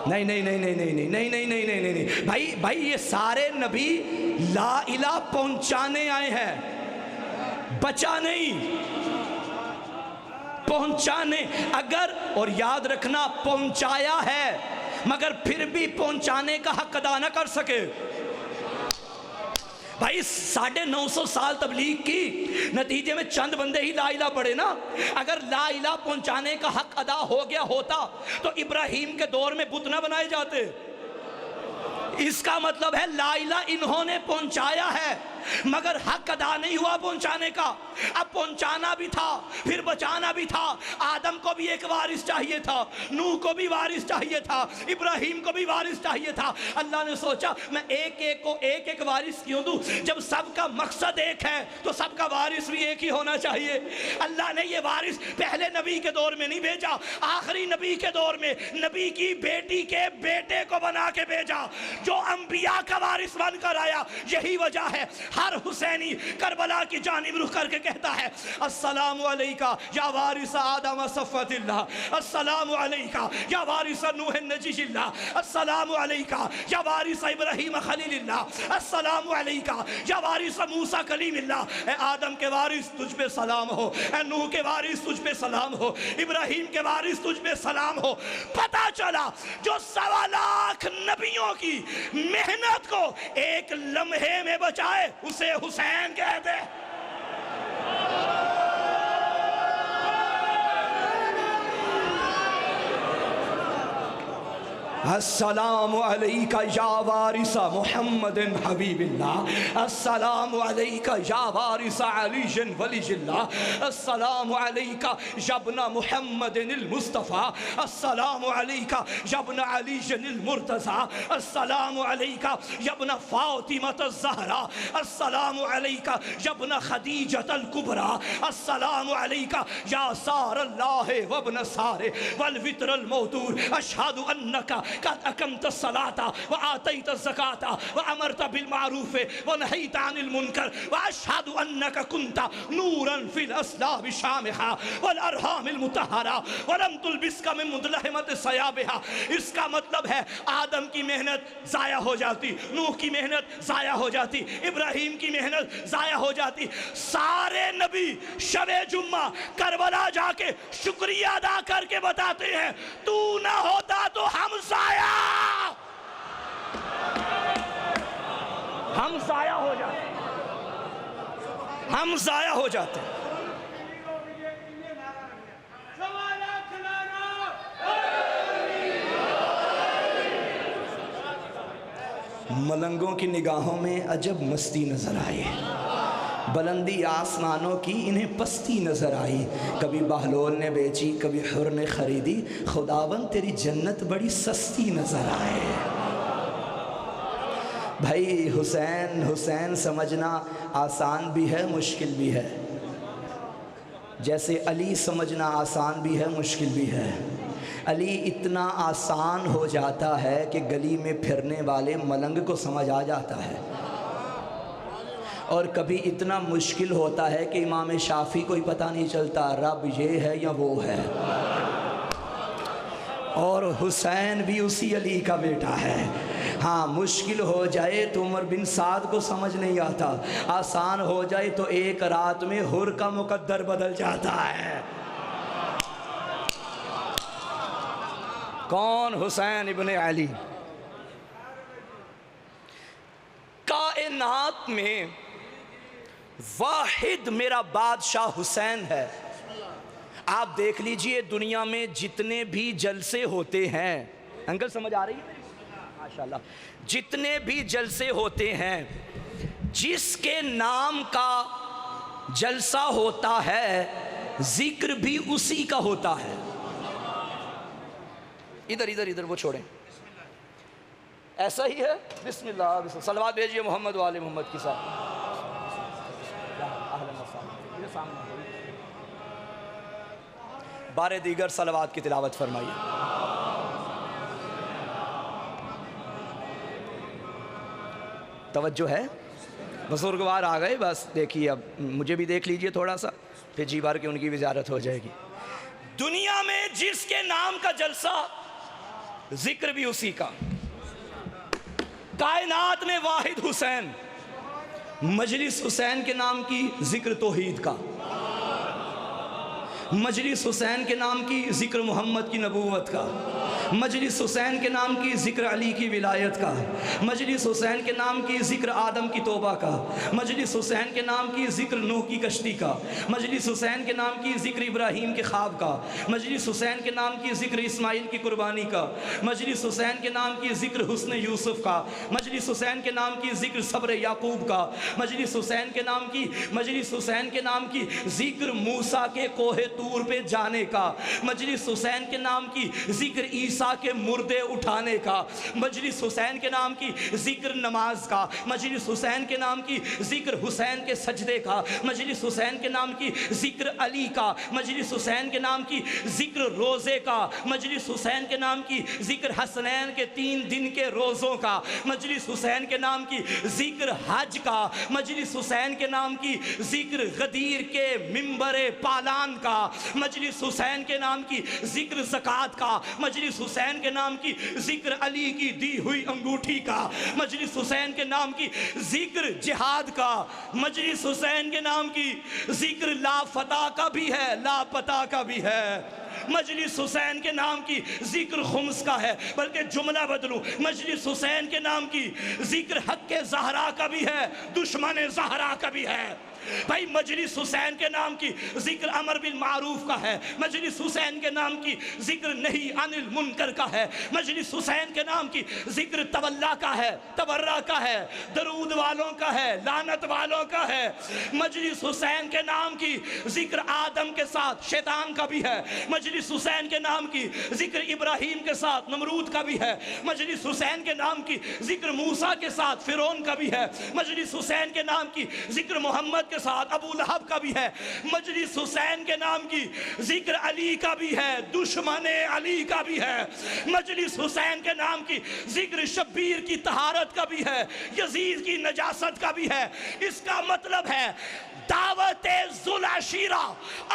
نہیں نہیں نہیں نہیں نہیں نہیں نہیں نہیں نہیں نہیں بھائی یہ سارے نبی لا الہ پہنچانے آئے ہیں، بچا نہیں، پہنچانے. اگر اور یاد رکھنا پہنچایا ہے مگر پھر بھی پہنچانے کا حق ادا نہ کر سکے. بھائی 950 سال تبلیغ کی، نتیجے میں چند بندے ہی لا الہ پڑھے نا. اگر لا الہ پہنچانے کا حق ادا ہو گیا ہوتا تو ابراہیم کے دور میں بت نہ بنائے جاتے. اس کا مطلب ہے لا الہ انہوں نے پہنچایا ہے مگر حق ادا نہیں ہوا پہنچانے کا. اب پہنچانا بھی تھا پھر بچانا بھی تھا. آدم کو بھی ایک وارث چاہیے تھا، نوح کو بھی وارث چاہیے تھا، ابراہیم کو بھی وارث چاہیے تھا. اللہ نے سوچا میں ایک ایک کو ایک ایک وارث کیوں دوں؟ جب سب کا مقصد ایک ہے تو سب کا وارث بھی ایک ہی ہونا چاہیے. اللہ نے یہ وارث پہلے نبی کے دور میں نہیں بھیجا، آخری نبی کے دور میں نبی کی بیٹی کے بیٹے کو بنا کے بھیجا جو انبیاء کا وارث بن کر آیا. یہی وجہ ہے ہر حسینی کربلا کی جانب رخ کر کے کہتا ہے السلام علیکہ یا وارث آدم صفوت اللہ، السلام علیکہ یا وارث نوح نجی اللہ، السلام علیکہ یا وارث ابراہیم خلیل اللہ، السلام علیکہ یا وارث موسیٰ کلیم اللہ. اے آدم کے وارث تجھ پہ سلام ہو، اے نوح کے وارث تجھ پہ سلام ہو، ابراہیم کے وارث تجھ پہ سلام ہو. پتہ چلا جو 1.25 لاکھ نبیوں کی محنت کو ایک لمحے میں بچائے اسے حسین کہتے. السلام علیکہ یا وارث محمد حبیب اللہ، السلام علیکہ یا وارث علی ولی اللہ، السلام علیکہ یا ابن محمد المصطفیٰ، السلام علیکہ یا ابن علی المرتضیٰ، السلام علیکہ یا ابن فاطمہ الزہرا، السلام علیکہ یا ابن خدیجہ الکبریٰ، السلام علیکہ یا سار اللہ وابن سار والوتر الموتور، اشہد انکا قد اقمت الصلاة وآتيت الزكاة وأمرت بالمعروف ونهيت عن المنكر وأشهد أنك كنت نورا في الأسلاب الشامخة والأرحام المطهرة ولم تلبسك من مدلهمة ثيابها. اس کا مطلب ہے آدم کی محنت ضائع ہو جاتی، نوح کی محنت ضائع ہو جاتی، ابراہیم کی محنت ضائع ہو جاتی. سارے نبی شب جمعہ کربلا جا کے شکریہ ادا کر کے بتاتے ہیں تو نہ ہوتا تو ہم ضائع ہو جاتے، ہم ضائع ہو جاتے. ملنگوں کی نگاہوں میں عجب مستی نظر آئی، بلندی آسمانوں کی انہیں پستی نظر آئی، کبھی بہلول نے بیچی کبھی حر نے خریدی، خداوند تیری جنت بڑی سستی نظر آئے۔ بھائی حسین حسین سمجھنا آسان بھی ہے مشکل بھی ہے، جیسے علی سمجھنا آسان بھی ہے مشکل بھی ہے۔ علی اتنا آسان ہو جاتا ہے کہ گلی میں پھرنے والے ملنگ کو سمجھ آ جاتا ہے، اور کبھی اتنا مشکل ہوتا ہے کہ امام شافعی کو ہی پتہ نہیں چلتا رب یہ ہے یا وہ ہے۔ اور حسین بھی اسی علی کا بیٹا ہے۔ ہاں مشکل ہو جائے تو عمر بن سعد کو سمجھ نہیں آتا، آسان ہو جائے تو ایک رات میں حر کا مقدر بدل جاتا ہے۔ کون؟ حسین ابن علی۔ کائنات میں واحد میرا بادشاہ حسین ہے۔ آپ دیکھ لیجئے دنیا میں جتنے بھی جلسے ہوتے ہیں، انکل سمجھ آ رہی ہے؟ ماشاءاللہ، جتنے بھی جلسے ہوتے ہیں، جس کے نام کا جلسہ ہوتا ہے ذکر بھی اسی کا ہوتا ہے۔ ادھر ادھر ادھر وہ چھوڑیں، ایسا ہی ہے۔ بسم اللہ، بسم اللہ، صلوات بھیجئے محمد و آل محمد کے ساتھ۔ بارے دیگر صلوات کی تلاوت فرمائیے۔ توجہ ہے؟ بزرگوار آ گئے، بس دیکھیے اب مجھے بھی دیکھ لیجئے تھوڑا سا، پھر جی بار کے ان کی بھی زیارت ہو جائے گی۔ دنیا میں جس کے نام کا جلسہ ذکر بھی اسی کا۔ کائنات میں واحد حسین، مجلس حسین کے نام کی ذکر توحید کا، مجلس حسین کے نام کی ذکر محمد کی نبوت کا، مجلس حسین کے نام کی ذکر علی کی ولایت کا، مجلس حسین کے نام کی ذکر آدم کی توبہ کا، مجلس حسین کے نام کی ذکر نوح کی کشتی کا، مجلس حسین کے نام کی ذکر ابراہیم کے خواب کا، مجلس حسین کے نام کی ذکر اسماعیل کی قربانی کا، مجلس حسین کے نام کی ذکر حسن یوسف کا، مجلس حسین کے نام کی ذکر صبر یعقوب کا، مجلس حسین کے نام کی ذکر موسیٰ کے کوہ طور پہ جانے کا، مجلس حسین کے نام کی ذکر عیسیٰ کے مردے اٹھانے کا، مجلس حسین کے نام کی ذکر نماز کا، مجلس حسین کے نام کی ذکر حسین کے سجدے کا، مجلس حسین کے نام کی ذکر علی کا، مجلس حسین کے نام کی ذکر روزے کا، مجلس حسین کے نام کی ذکر حسنین کے 3 دن کے روزوں کا، مجلس حسین کے نام کی ذکر حج کا، مجلس حسین کے نام کی ذکر غدیر کے منبر پالان کا، مجلس حسین کے نام کی ذکر زکوٰۃ کا، مجلس حسین کے نام کی ذکر علی کی دی ہوئی انگوٹھی کا، مجلس حسین کے نام کی ذکر جہاد کا، مجلس حسین کے نام کی ذکر لافتہ کا بھی ہے لاپتہ کا بھی ہے، مجلس حسین کے نام کی ذکر خمس کا ہے، بلکہ جملہ بدلوں، مجلس حسین کے نام کی ذکر حق زہرا کا بھی ہے دشمن زہرا کا بھی ہے۔ بھائی مجلس حسین کے نام کی ذکر امر بالمعروف کا ہے، مجلس حسین کے نام کی ذکر نہی عن المنکر کا ہے، مجلس حسین کے نام کی ذکر تولا کا ہے تبرہ کا ہے، درود والوں کا ہے لعنت والوں کا ہے، مجلس حسین کے نام کی ذکر آدم کے ساتھ شیطان کا بھی ہے، مجلس حسین کے نام کی ذکر ابراہیم کے ساتھ نمرود کا بھی ہے، مجلس حسین کے نام کی ذکر موسیٰ کے ساتھ فرعون کا بھی ہے، مجلس حسین کے نام کی ذکر محمد کے ساتھ ابو لہب کا بھی ہے، مجلس حسین کے نام کی ذکر علی کا بھی ہے دشمن علی کا بھی ہے، مجلس حسین کے نام کی ذکر شبیر کی طہارت کا بھی ہے یزید کی نجاست کا بھی ہے۔ اس کا مطلب ہے دعوت ذوالعشیرہ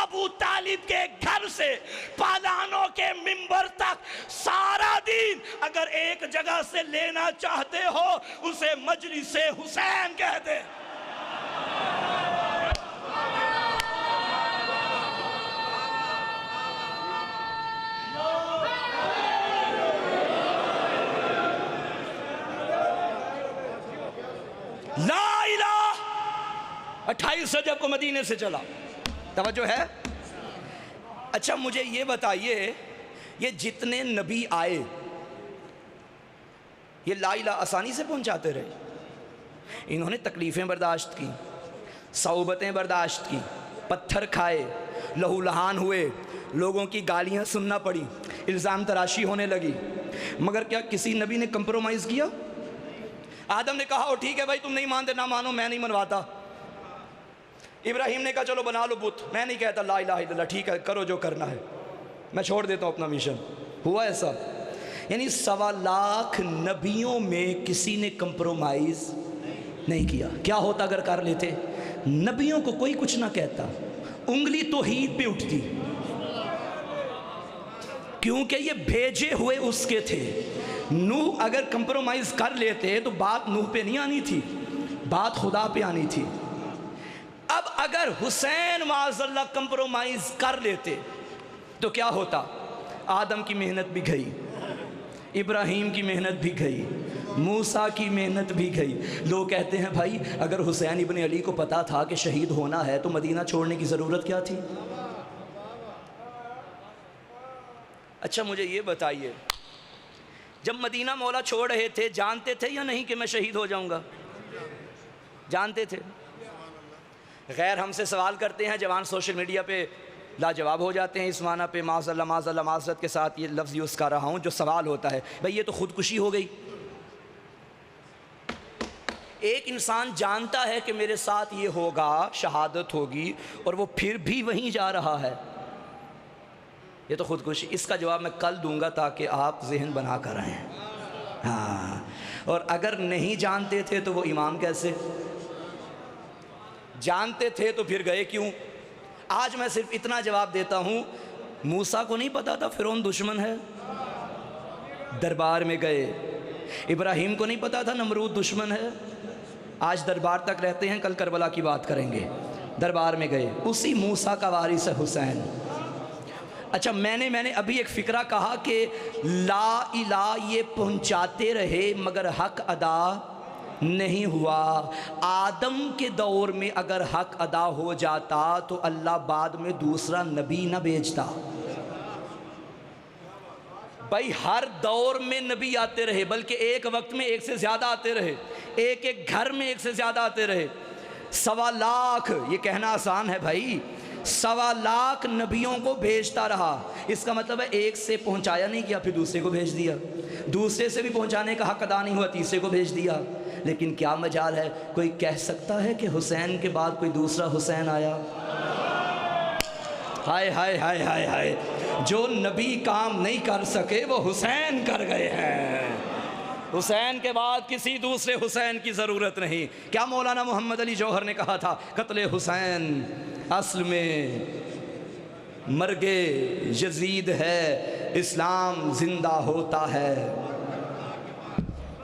ابو طالب کے گھر سے پالانوں کے منبر تک سارا دین اگر ایک جگہ سے لینا چاہتے ہو اسے مجلس حسین کہتے۔ لا الہ 28 رجب کو مدینے سے چلا، توجہ ہے؟ اچھا مجھے یہ بتائیے یہ جتنے نبی آئے یہ لا الہ آسانی سے پہنچاتے رہے. انہوں نے تکلیفیں برداشت کی، صعوبتیں برداشت کی، پتھر کھائے، لہو لہان ہوئے، لوگوں کی گالیاں سننا پڑی، الزام تراشی ہونے لگی، مگر کیا کسی نبی نے کمپرومائز کیا؟ آدم نے کہا ٹھیک ہے بھائی تم نہیں مانتے نہ مانو، میں نہیں منواتا. ابراہیم نے کہا چلو بنا لو بت، میں نہیں کہتا لا الہ الا اللہ، ٹھیک ہے کرو جو کرنا ہے، میں چھوڑ دیتا ہوں اپنا مشن. ہوا ایسا؟ یعنی 1.25 لاکھ نبیوں میں کسی نے کمپرومائز نہیں کیا. کیا ہوتا اگر کر لیتے؟ نبیوں کو کوئی کچھ نہ کہتا، انگلی توحید پہ اٹھتی، کیونکہ یہ بھیجے ہوئے اس کے تھے. نوح اگر کمپرومائز کر لیتے تو بات نوح پہ نہیں آنی تھی، بات خدا پہ آنی تھی. اب اگر حسین معاذ اللہ کمپرومائز کر لیتے تو کیا ہوتا؟ آدم کی محنت بھی گئی، ابراہیم کی محنت بھی گئی، موسیٰ کی محنت بھی گئی. لوگ کہتے ہیں بھائی اگر حسین ابن علی کو پتا تھا کہ شہید ہونا ہے تو مدینہ چھوڑنے کی ضرورت کیا تھی؟ اچھا مجھے یہ بتائیے، جب مدینہ مولا چھوڑ رہے تھے جانتے تھے یا نہیں کہ میں شہید ہو جاؤں گا؟ جانتے تھے. غیر ہم سے سوال کرتے ہیں، جوان سوشل میڈیا پہ لاجواب ہو جاتے ہیں اس معنی پہ، معاذ اللہ معاذ اللہ، معذرت کے ساتھ یہ لفظ یوز کر رہا ہوں، جو سوال ہوتا ہے بھئی یہ تو خودکشی ہو گئی. ایک انسان جانتا ہے کہ میرے ساتھ یہ ہوگا، شہادت ہوگی، اور وہ پھر بھی وہیں جا رہا ہے، یہ تو خودکشی. اس کا جواب میں کل دوں گا تاکہ آپ ذہن بنا کر رہیں. ہاں، اور اگر نہیں جانتے تھے تو وہ امام کیسے؟ جانتے تھے تو پھر گئے کیوں؟ آج میں صرف اتنا جواب دیتا ہوں، موسیٰ کو نہیں پتا تھا فرعون دشمن ہے، دربار میں گئے. ابراہیم کو نہیں پتا تھا نمرود دشمن ہے، آج دربار تک رہتے ہیں، کل کربلا کی بات کریں گے. دربار میں گئے، اسی موسیٰ کا وارث ہے حسین. اچھا میں نے ابھی ایک فکرہ کہا کہ لا الہ یہ پہنچاتے رہے مگر حق ادا نہیں ہوا. آدم کے دور میں اگر حق ادا ہو جاتا تو اللہ بعد میں دوسرا نبی نہ بھیجتا. بھائی ہر دور میں نبی آتے رہے، بلکہ ایک وقت میں ایک سے زیادہ آتے رہے، ایک ایک گھر میں ایک سے زیادہ آتے رہے. 1.25 لاکھ، یہ کہنا آسان ہے بھائی، 1.25 لاکھ نبیوں کو بھیجتا رہا. اس کا مطلب ہے ایک سے پہنچایا نہیں کیا، پھر دوسرے کو بھیج دیا، دوسرے سے بھی پہنچانے کا حق ادا نہیں ہوا، تیسرے کو بھیج دیا. لیکن کیا مجال ہے کوئی کہہ سکتا ہے کہ حسین کے بعد کوئی دوسرا حسین آیا؟ ہائے ہائے ہائے ہائے ہائے، جو نبی کام نہیں کر سکے وہ حسین کر گئے ہیں. حسین کے بعد کسی دوسرے حسین کی ضرورت نہیں. کیا مولانا محمد علی جوہر نے کہا تھا؟ قتل حسین اصل میں مرگ یزید ہے، اسلام زندہ ہوتا ہے.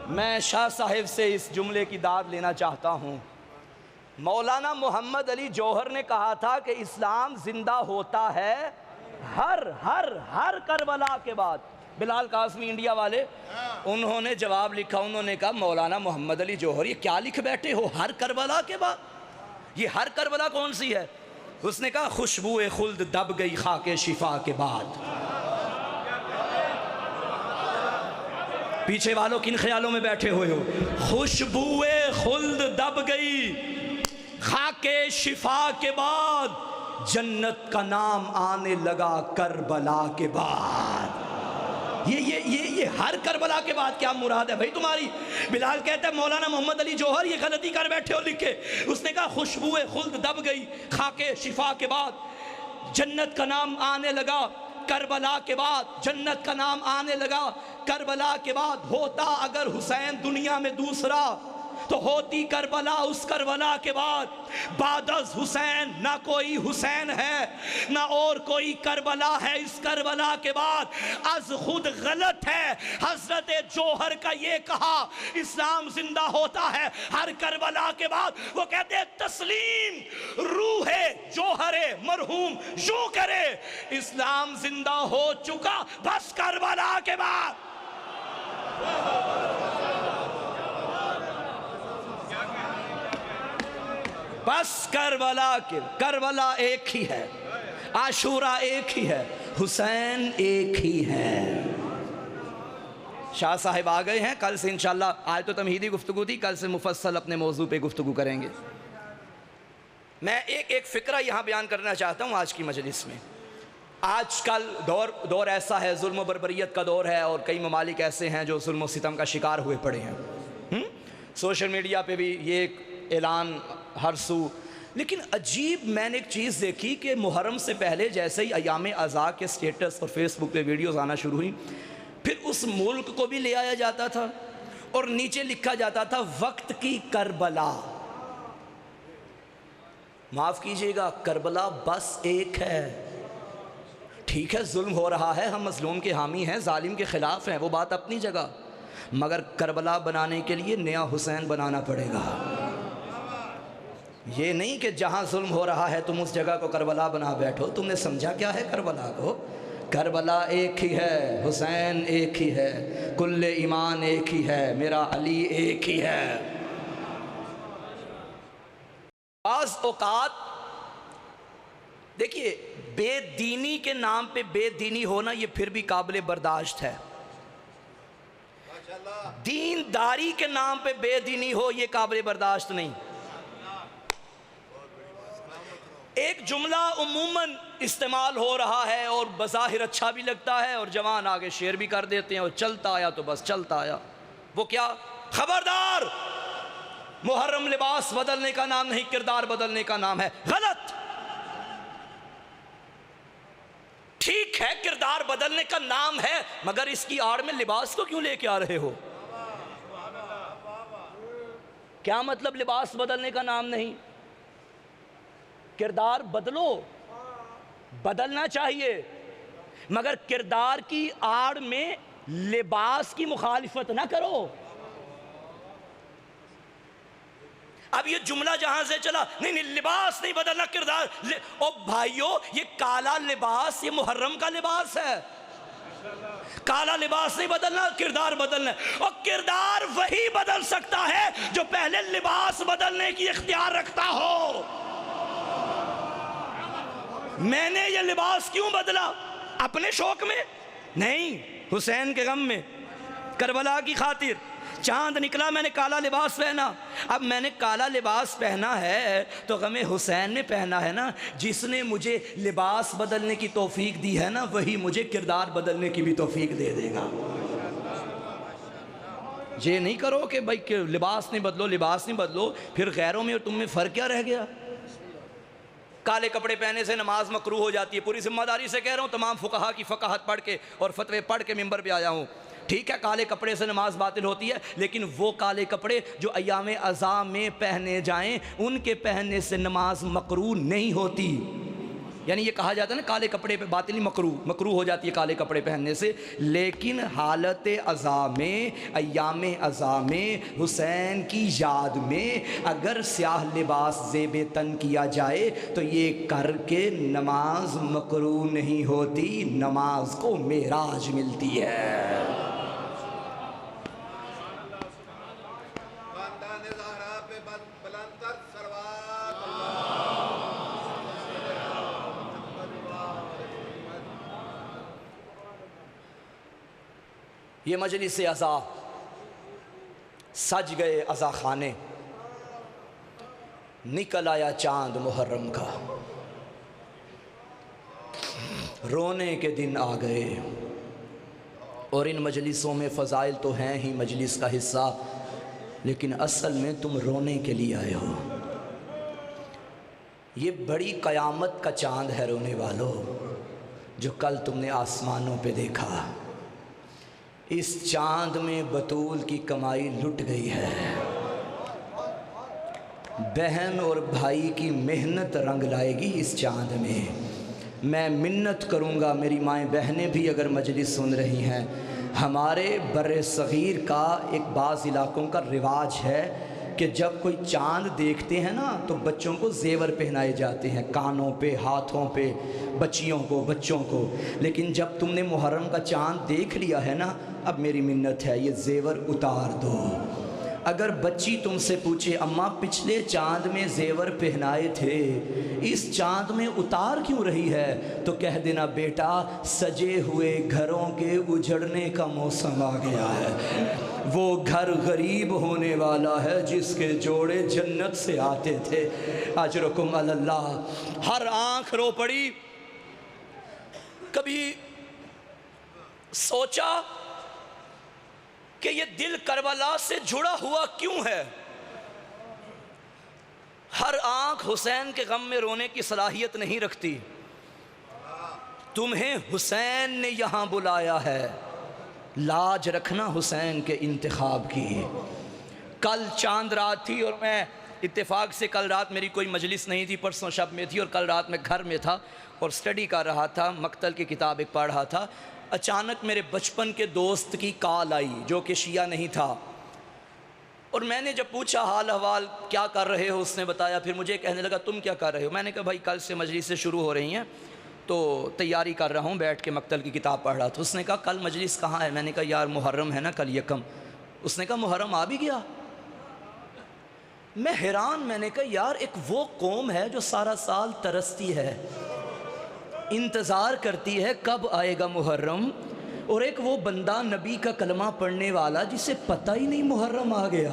میں شاہ صاحب سے اس جملے کی داد لینا چاہتا ہوں. مولانا محمد علی جوہر نے کہا تھا کہ اسلام زندہ ہوتا ہے ہر کربلا کے بعد. بلال قاسمی انڈیا والے، انہوں نے جواب لکھا، انہوں نے کہا مولانا محمد علی جوہر یہ کیا لکھ بیٹھے ہو، ہر کربلا کے بعد؟ یہ ہر کربلا کون سی ہے؟ اس نے کہا خوشبو خلد دب گئی خاک شفا کے بعد. پیچھے والوں کن خیالوں میں بیٹھے ہوئے ہو؟ خوشبو خلد دب گئی خاک شفا کے بعد، جنت کا نام آنے لگا کربلا کے بعد. یہ ہر کربلا کے بعد کیا مراد ہے بھائی تمہاری؟ بلال کہتا ہے مولانا محمد علی جوہر یہ غلطی کر بیٹھے ہو لکھے. اس نے کہا خوشبو خلد دب گئی خاک شفا کے بعد، جنت کا نام آنے لگا کربلا کے بعد، جنت کا نام آنے لگا کربلا کے بعد. ہوتا اگر حسین دنیا میں دوسرا تو ہوتی کربلا اس کربلا کے بعد. بعد از حسین نہ کوئی حسین ہے نہ اور کوئی کربلا ہے اس کربلا کے بعد. از خود غلط ہے حضرت جوہر کا یہ کہا اسلام زندہ ہوتا ہے ہر کربلا کے بعد. وہ کہتے ہیں تسلیم روح جوہر مرحوم یوں کرے، اسلام زندہ ہو چکا بس کربلا کے بعد. بس کربلا ایک ہی ہے، عاشورہ ایک ہی ہے، حسین ایک ہی ہے. شاہ صاحب آ گئے ہیں، کل سے انشاءاللہ آج تو تمہیدی گفتگو تھی، کل سے مفصل اپنے موضوع پہ گفتگو کریں گے۔ میں ایک فکرہ یہاں بیان کرنا چاہتا ہوں آج کی مجلس میں۔ آج کل دور ایسا ہے، ظلم و بربریت کا دور ہے، اور کئی ممالک ایسے ہیں جو ظلم و ستم کا شکار ہوئے پڑے ہیں۔ سوشل میڈیا پہ بھی یہ ایک اعلان ہر سو، لیکن عجیب میں نے ایک چیز دیکھی کہ محرم سے پہلے جیسے ہی ایام عزا کے سٹیٹس اور فیس بک پہ ویڈیوز آنا شروع ہوئی، پھر اس ملک کو بھی لے آیا جاتا تھا اور نیچے لکھا جاتا تھا وقت کی کربلا۔ معاف کیجئے گا، کربلا بس ایک ہے۔ ٹھیک ہے ظلم ہو رہا ہے، ہم مظلوم کے حامی ہیں، ظالم کے خلاف ہیں، وہ بات اپنی جگہ، مگر کربلا بنانے کے لیے نیا حسین بنانا پڑے گا۔ یہ نہیں کہ جہاں ظلم ہو رہا ہے تم اس جگہ کو کربلا بنا بیٹھو۔ تم نے سمجھا کیا ہے کربلا کو؟ کربلا ایک ہی ہے، حسین ایک ہی ہے، کل ایمان ایک ہی ہے، میرا علی ایک ہی ہے۔ بعض اوقات دیکھیے بے دینی کے نام پہ بے دینی ہونا یہ پھر بھی قابل برداشت ہے، دینداری کے نام پہ بے دینی ہو یہ قابل برداشت نہیں۔ ایک جملہ عموماً استعمال ہو رہا ہے اور بظاہر اچھا بھی لگتا ہے، اور جوان آگے شیئر بھی کر دیتے ہیں، اور چلتا آیا تو بس چلتا آیا۔ وہ کیا؟ خبردار، محرم لباس بدلنے کا نام نہیں، کردار بدلنے کا نام ہے۔ غلط۔ ٹھیک ہے کردار بدلنے کا نام ہے، مگر اس کی آڑ میں لباس کو کیوں لے کے آ رہے ہو؟ کیا مطلب لباس بدلنے کا نام نہیں؟ کردار بدلو، بدلنا چاہیے، مگر کردار کی آڑ میں لباس کی مخالفت نہ کرو۔ اب یہ جملہ جہاں سے چلا، نہیں لباس نہیں بدلنا کردار، او بھائیو یہ کالا لباس یہ محرم کا لباس ہے، کالا لباس نہیں بدلنا، کردار بدلنا ہے، اور کردار وہی بدل سکتا ہے جو پہلے لباس بدلنے کی اختیار رکھتا ہو۔ میں نے یہ لباس کیوں بدلا؟ اپنے شوق میں نہیں، حسین کے غم میں، کربلا کی خاطر۔ چاند نکلا میں نے کالا لباس پہنا، اب میں نے کالا لباس پہنا ہے تو غم حسین نے پہنا ہے نا، جس نے مجھے لباس بدلنے کی توفیق دی ہے نا وہی مجھے کردار بدلنے کی بھی توفیق دے دے گا۔ یہ نہیں کرو کہ بھائی لباس نہیں بدلو، لباس نہیں بدلو، پھر غیروں میں اور تم میں فرق کیا رہ گیا؟ کالے کپڑے پہنے سے نماز مکروہ ہو جاتی ہے، پوری ذمہ داری سے کہہ رہا ہوں، تمام فقہا کی فقاہت پڑھ کے اور فتوے پڑھ کے منبر پہ آیا ہوں۔ ٹھیک ہے کالے کپڑے سے نماز باطل ہوتی ہے، لیکن وہ کالے کپڑے جو ایام عزا میں پہنے جائیں ان کے پہننے سے نماز مکروہ نہیں ہوتی۔ یعنی یہ کہا جاتا ہے نا کالے کپڑے پہ باطل مکروہ ہو جاتی ہے کالے کپڑے پہننے سے، لیکن حالت عزا میں ایام عزا میں حسین کی یاد میں اگر سیاہ لباس زیب تن کیا جائے تو یہ کر کے نماز مکروہ نہیں ہوتی، نماز کو معراج ملتی ہے۔ یہ مجلس عزا، سج گئے عزا خانے، نکل آیا چاند محرم کا، رونے کے دن آ گئے۔ اور ان مجلسوں میں فضائل تو ہیں ہی مجلس کا حصہ، لیکن اصل میں تم رونے کے لیے آئے ہو۔ یہ بڑی قیامت کا چاند ہے رونے والوں، جو کل تم نے آسمانوں پہ دیکھا۔ اس چاند میں بطول کی کمائی لٹ گئی ہے، بہن اور بھائی کی محنت رنگ لائے گی اس چاند میں۔ میں منت کروں گا میری مائیں بہنیں بھی اگر مجلس سن رہی ہیں، ہمارے بر صغیر کا ایک بعض علاقوں کا رواج ہے کہ جب کوئی چاند دیکھتے ہیں نا تو بچوں کو زیور پہنائے جاتے ہیں، کانوں پہ، ہاتھوں پہ، بچیوں کو، بچوں کو۔ لیکن جب تم نے محرم کا چاند دیکھ لیا ہے نا، اب میری منت ہے یہ زیور اتار دو، اگر بچی تم سے پوچھے اماں پچھلے چاند میں زیور پہنائے تھے، اس چاند میں اتار کیوں رہی ہے، تو کہہ دینا بیٹا سجے ہوئے گھروں کے اجڑنے کا موسم آ گیا ہے، وہ گھر غریب ہونے والا ہے جس کے جوڑے جنت سے آتے تھے۔ اجرکم علی اللہ۔ ہر آنکھ رو پڑی۔ کبھی سوچا کہ یہ دل کربلا سے جڑا ہوا کیوں ہے؟ ہر آنکھ حسین کے غم میں رونے کی صلاحیت نہیں رکھتی۔ تمہیں حسین نے یہاں بلایا ہے، لاج رکھنا حسین کے انتخاب کی۔ کل چاند رات تھی اور میں اتفاق سے کل رات میری کوئی مجلس نہیں تھی، پرسوں شب میں تھی، اور کل رات میں گھر میں تھا اور سٹڈی کر رہا تھا، مقتل کی کتاب ایک پڑھ رہا تھا۔ اچانک میرے بچپن کے دوست کی کال آئی جو کہ شیعہ نہیں تھا، اور میں نے جب پوچھا حال احوال کیا کر رہے ہو، اس نے بتایا، پھر مجھے کہنے لگا تم کیا کر رہے ہو؟ میں نے کہا بھائی کل سے مجلس سے شروع ہو رہی ہیں تو تیاری کر رہا ہوں، بیٹھ کے مقتل کی کتاب پڑھ رہا تھا۔ اس نے کہا کل مجلس کہاں ہے؟ میں نے کہا یار محرم ہے نا کل یکم۔ اس نے کہا محرم آ بھی گیا؟ میں حیران، میں نے کہا یار ایک وہ قوم ہے جو سارا سال ترستی ہے، انتظار کرتی ہے کب آئے گا محرم، اور ایک وہ بندہ نبی کا کلمہ پڑھنے والا جسے پتہ ہی نہیں محرم آ گیا۔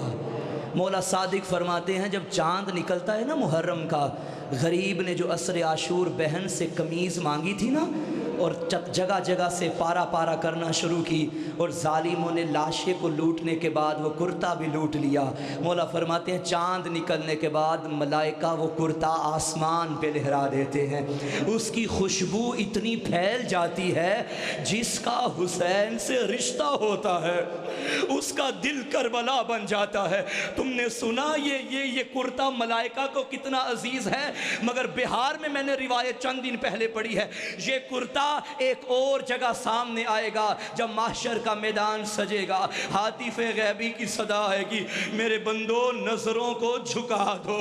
مولا صادق فرماتے ہیں جب چاند نکلتا ہے نا محرم کا، غریب نے جو عصر عاشور بہن سے قمیض مانگی تھی نا، اور جگہ جگہ سے پارا پارا کرنا شروع کی، اور ظالموں نے لاشے کو لوٹنے کے بعد وہ کرتا بھی لوٹ لیا۔ مولا فرماتے ہیں چاند نکلنے کے بعد ملائکہ وہ کرتا آسمان پہ لہرا دیتے ہیں، اس کی خوشبو اتنی پھیل جاتی ہے جس کا حسین سے رشتہ ہوتا ہے اس کا دل کربلا بن جاتا ہے۔ تم نے سنا یہ کرتا ملائکہ کو کتنا عزیز ہے، مگر بہار میں میں نے روایت چند دن پہلے پڑھی ہے، یہ کرتا ایک اور جگہ سامنے آئے گا جب محشر کا میدان سجے گا، ہاتف غیبی کی صدا آئے گی، میرے بندو نظروں کو جھکا دو،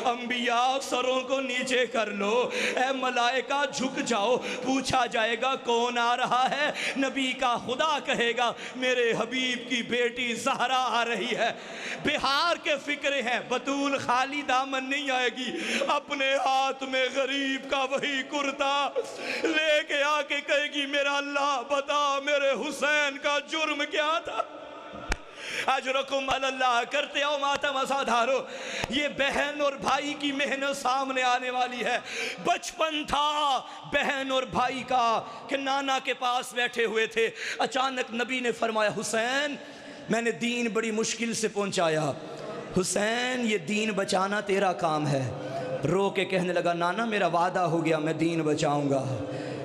انبیاء سروں کو نیچے کر لو، اے ملائکہ جھک جاؤ، پوچھا جائے گا کون آ رہا ہے؟ نبی کا خدا کہے گا میرے حبیب کی بیٹی زہرا آ رہی ہے۔ بہار کے فکرے ہیں، بطول خالی دامن نہیں آئے گی، اپنے ہاتھ میں غریب کا وہی کرتا لے کے آ کے کہے گی میرا اللہ بتا میرے حسین کا جرم کیا تھا۔ اجرکم علی اللہ، کرتے ہو ماتم ازادارو۔ یہ بہن اور بھائی کی محنت سامنے آنے والی ہے۔ بچپن تھا بہن اور بھائی کا کہ نانا کے پاس بیٹھے ہوئے تھے، اچانک نبی نے فرمایا حسین میں نے دین بڑی مشکل سے پہنچایا، حسین یہ دین بچانا تیرا کام ہے۔ رو کے کہنے لگا نانا میرا وعدہ ہو گیا میں دین بچاؤں گا۔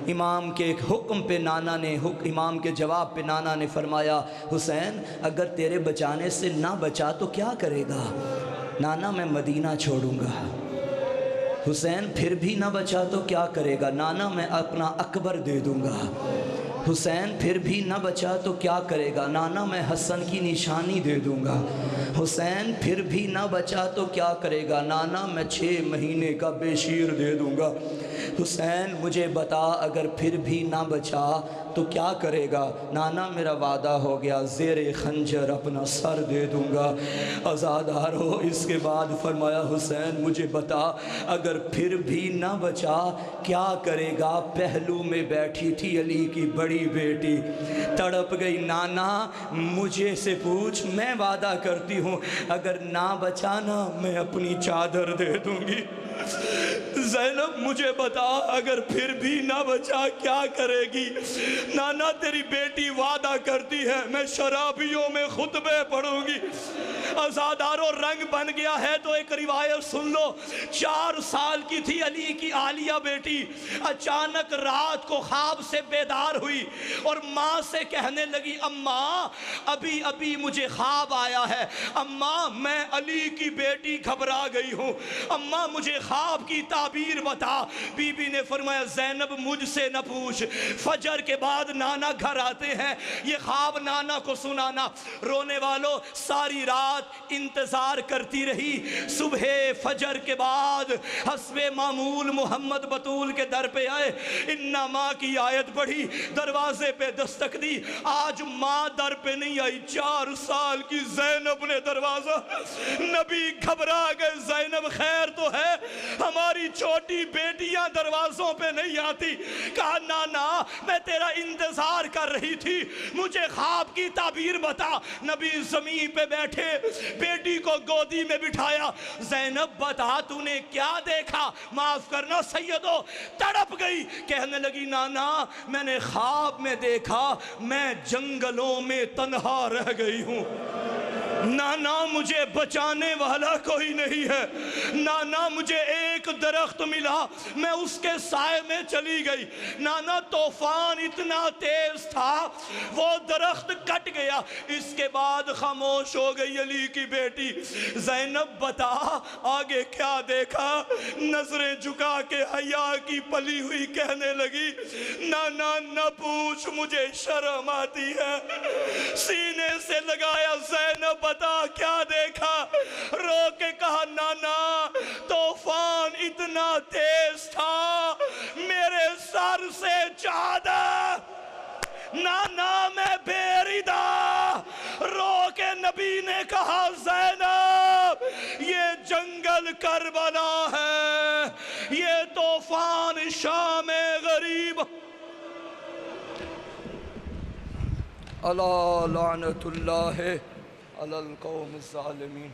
امام کے حکم پہ نانا نے، امام کے جواب پہ نانا نے فرمایا حسین اگر تیرے بچانے سے نہ بچا تو کیا کرے گا؟ نانا میں مدینہ چھوڑوں گا۔ حسین پھر بھی نہ بچا تو کیا کرے گا؟ نانا میں اپنا اکبر دے دوں گا۔ حسین پھر بھی نہ بچا تو کیا کرے گا؟ نانا میں حسن کی نشانی دے دوں گا۔ حسین پھر بھی نہ بچا تو کیا کرے گا؟ نانا میں 6 مہینے کا بے شیر دے دوں گا۔ حسین مجھے بتا اگر پھر بھی نہ بچا تو کیا کرے گا؟ نانا میرا وعدہ ہو گیا زیر خنجر اپنا سر دے دوں گا۔ عزادارو اس کے بعد فرمایا حسین مجھے بتا اگر پھر بھی نہ بچا کیا کرے گا؟ پہلو میں بیٹھی تھی علی کی بڑی بیٹی، تڑپ گئی نانا مجھے سے پوچھ، میں وعدہ کرتی ہوں اگر نہ بچانا میں اپنی چادر دے دوں گی۔ زینب مجھے بتا اگر پھر بھی نہ بچا کیا کرے گی؟ نانا تیری بیٹی وعدہ کرتی ہے میں شرابیوں میں خطبے پڑھوں گی۔ عزادارو رنگ بن گیا ہے تو ایک روایت سن لو۔ 4 سال کی تھی علی کی عالیہ بیٹی، اچانک رات کو خواب سے بیدار ہوئی اور ماں سے کہنے لگی اماں ابھی ابھی مجھے خواب آیا ہے، اماں میں علی کی بیٹی گھبرا گئی ہوں، اماں مجھے خواب کی تعبیر بتا۔ بی بی نے فرمایا زینب مجھ سے نہ پوچھ، فجر کے بعد نانا گھر آتے ہیں، یہ خواب نانا کو سنانا۔ رونے والوں ساری رات رات انتظار کرتی رہی. صبح فجر کے بعد حسب معمول محمد بطول کے در پہ آئے, اِنَّ ماں کی آیت پڑھی, دروازے پہ دستک دی. آج ماں در پہ نہیں آئی, 4 سال کی زینب نے دروازہ. نبی گھبرا گئے, زینب خیر تو ہے, ہماری چھوٹی بیٹیاں دروازوں پہ نہیں آتی. کہا نانا میں تیرا انتظار کر رہی تھی, مجھے خواب کی تعبیر بتا. نبی زمین پہ بیٹھے, بیٹی کو گودی میں بٹھایا. زینب بتا تو نے کیا دیکھا؟ معاف کرنا سیدو, تڑپ گئی, کہنے لگی نانا میں نے خواب میں دیکھا میں جنگلوں میں تنہا رہ گئی ہوں. نانا مجھے بچانے والا کوئی نہیں ہے. نانا مجھے ایک درخت ملا, میں اس کے سائے میں چلی گئی. نانا طوفان اتنا تیز تھا وہ درخت کٹ گیا. اس کے بعد خاموش ہو گئی علی کی بیٹی. زینب بتا آگے کیا دیکھا؟ نظریں جھکا کے حیا کی پلی ہوئی کہنے لگی نانا نہ پوچھ, مجھے شرم آتی ہے. سینے سے لگایا, زینب بتا کیا دیکھا؟ رو کے کہا نانا طوفان اتنا تیز تھا میرے سر سے چادر. نانا میں بیریدہ. رو کے نبی نے کہا زینب یہ جنگل کربلا ہے, یہ طوفان شام غریب. اللہ لعنت اللہ علی القوم الظالمین.